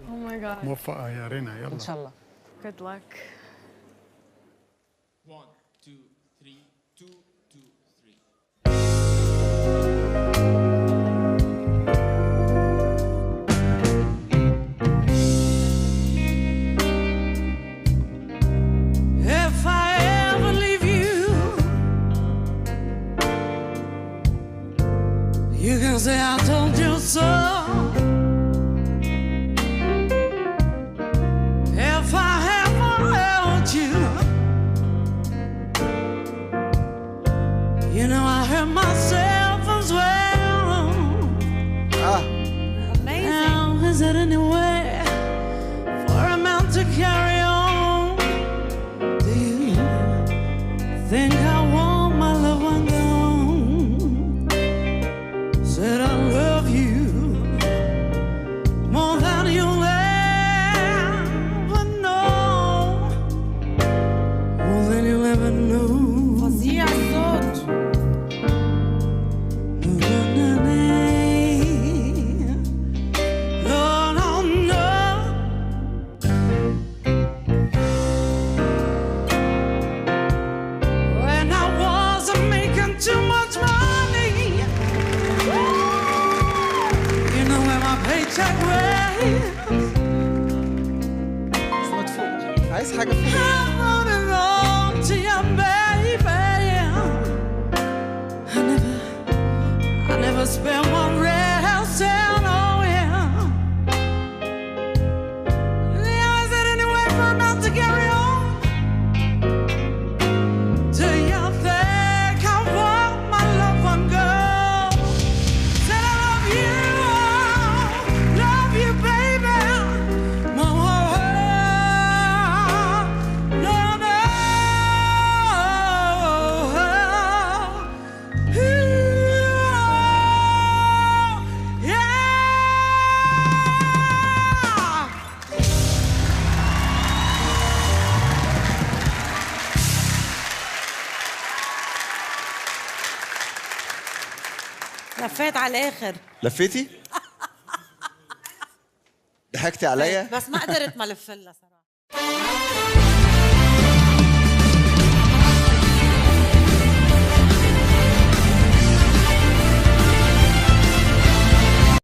Oh my god. موفقة يا رينا، يلا. ان شاء الله. Good luck. 1 2 3 2 2 3. If I ever leave you, you can say I told you so. If I ever held you, you know I hurt myself as well. Amazing. Now, is it any way for a man to carry on? Do you think I want my loved one gone? Said I love you more than you'll ever know, more than you'll ever know. فظيع الصوت. Lord, I know. When I wasn't making too much money, you know where my paycheck went. مش مدفوق، عايز حاجه فوق. I wrote it all to you, baby. I never spent one red cent on you. Yeah, is it any way for a man to carry on? Do you think I want my loved one girl? Said I love you, baby. More, no, no. لفيت على الاخر لفيتي؟ ضحكتي عليا؟ بس ما قدرت ما لفلها صراحه.